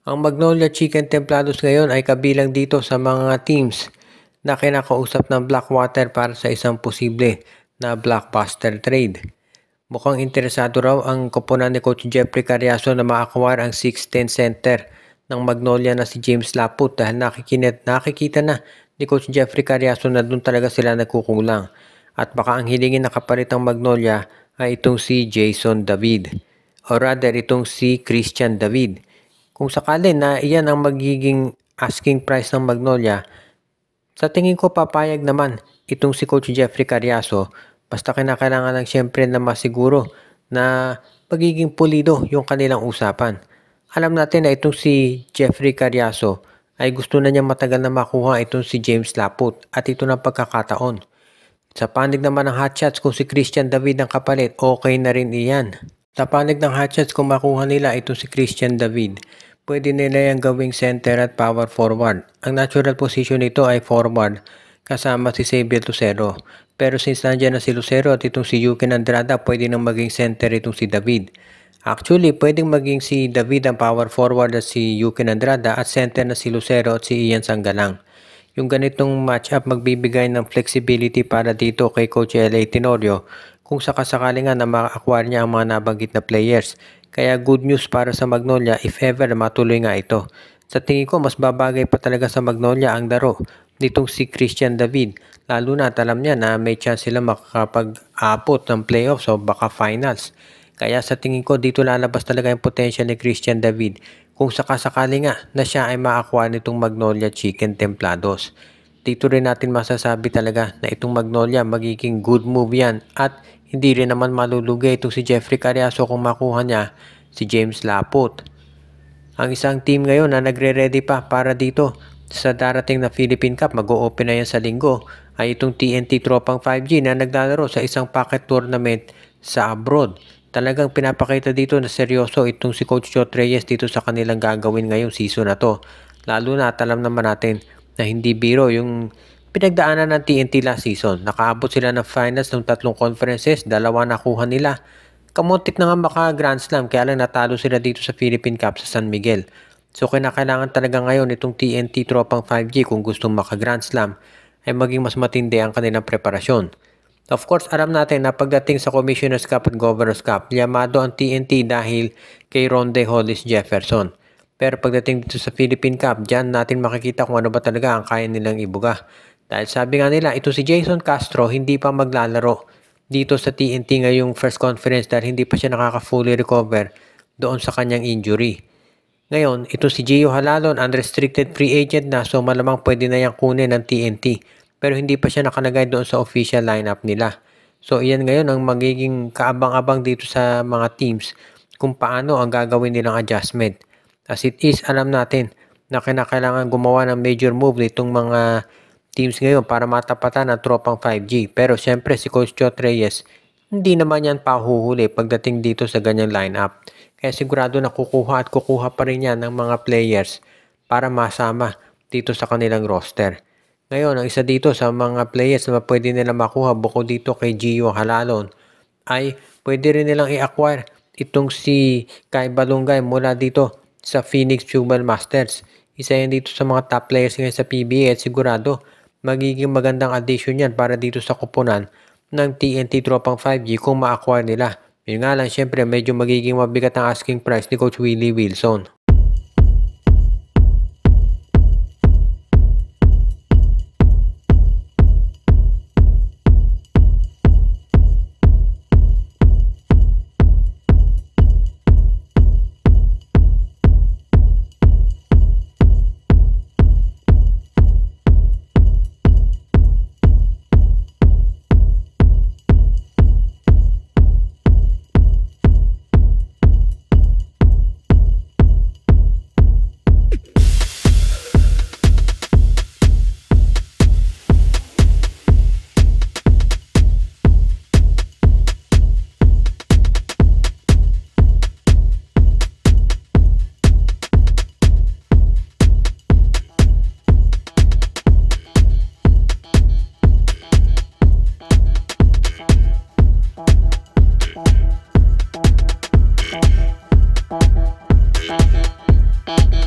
Ang Magnolia Chicken Templados ngayon ay kabilang dito sa mga teams na kinakausap ng Blackwater para sa isang posible na blockbuster trade. Mukhang interesado raw ang koponan ni Coach Jeffrey Cariaso na ma-acquire ang 6'10" center ng Magnolia na si James Laput dahil nakikita na ni Coach Jeffrey Cariaso na doon talaga sila nagkukulang. At baka ang hilingin na kapalit ng Magnolia ay itong si Jason David o rather itong si Christian David. Kung sakali na iyan ang magiging asking price ng Magnolia, sa tingin ko papayag naman itong si Coach Jeffrey Cariaso basta kinakailangan lang siyempre na masiguro na magiging pulido yung kanilang usapan. Alam natin na itong si Jeffrey Cariaso ay gusto na niya matagal na makuha itong si James Laput at ito na pagkakataon. Sa panig naman ng hotshots kung si Christian David ang kapalit, okay na rin iyan. Sa panig ng hotshots kung makuha nila itong si Christian David, pwede nila yung gawing center at power forward. Ang natural position nito ay forward kasama si Xavier Lucero. Pero since nandiyan na si Lucero at itong si Yuken Andrada, pwede nang maging center itong si David. Actually, pwedeng maging si David ang power forward at si Yuken Andrada at center na si Lucero at si Ian Sanggalang. Yung ganitong matchup magbibigay ng flexibility para dito kay Coach L.A. Tenorio kung sakasakali nga na ma-acquire niya ang mga nabanggit na players. Kaya good news para sa Magnolia if ever matuloy nga ito. Sa tingin ko mas babagay pa talaga sa Magnolia ang laro nitong si Christian David. Lalo na at alam niya na may chance sila makakapag-abot ng playoffs o baka finals. Kaya sa tingin ko dito lalabas talaga yung potential ni Christian David kung sakasakali nga na siya ay ma-acquire nitong Magnolia Chicken Templados. Dito rin natin masasabi talaga na itong Magnolia magiging good move yan at hindi rin naman malulugi itong si Jeffrey Cariaso kung makuha niya si James Laput. Ang isang team ngayon na nagre-ready pa para dito sa darating na Philippine Cup, mag-o-open na yan sa linggo, ay itong TNT Tropang 5G na naglalaro sa isang pocket tournament sa abroad. Talagang pinapakita dito na seryoso itong si Coach Jot Reyes dito sa kanilang gagawin ngayong season na to. Lalo na at alam naman natin na hindi biro yung pinagdaanan ng TNT last season. Nakaabot sila ng finals ng 3 conferences, 2 nakuha nila. Kamuntik na nga maka Grand Slam kaya lang natalo sila dito sa Philippine Cup sa San Miguel. So kinakailangan talaga ngayon itong TNT Tropang 5G kung gustong maka Grand Slam ay maging mas matindi ang kanilang preparasyon. Of course, alam natin na pagdating sa Commissioner's Cup at Governor's Cup, yamado ang TNT dahil kay Ronde Hollis Jefferson. Pero pagdating dito sa Philippine Cup, dyan natin makikita kung ano ba talaga ang kaya nilang ibuga. Dahil sabi nga nila, ito si Jason Castro hindi pa maglalaro dito sa TNT ngayong first conference dahil hindi pa siya nakaka-fully recover doon sa kanyang injury. Ngayon, ito si Gio Halalon, unrestricted free agent na so malamang pwede na yang kunin ng TNT. Pero hindi pa siya nakalagay doon sa official lineup nila. So iyan ngayon ang magiging kaabang-abang dito sa mga teams kung paano ang gagawin nilang adjustment. As it is, alam natin na kinakailangan gumawa ng major move nitong mga teams ngayon para matapatan ang Tropang 5G. Pero syempre si Coach Jot Reyes, hindi naman yan pahuhuli pagdating dito sa ganyang lineup. Kaya sigurado na kukuha pa rin yan ng mga players para masama dito sa kanilang roster. Ngayon, ang isa dito sa mga players na pwede nila makuha bukod dito kay Gio Halalon ay pwede rin nilang i-acquire itong si Kai Balungay mula dito sa Phoenix Fuel Masters. Isa yan dito sa mga top players ngayon sa PBA at sigurado magiging magandang addition yan para dito sa kupunan ng TNT Tropang 5G kung ma-acquire nila. Yun nga lang, syempre medyo magiging mabigat ang asking price ni Coach Willie Wilson. Thank you.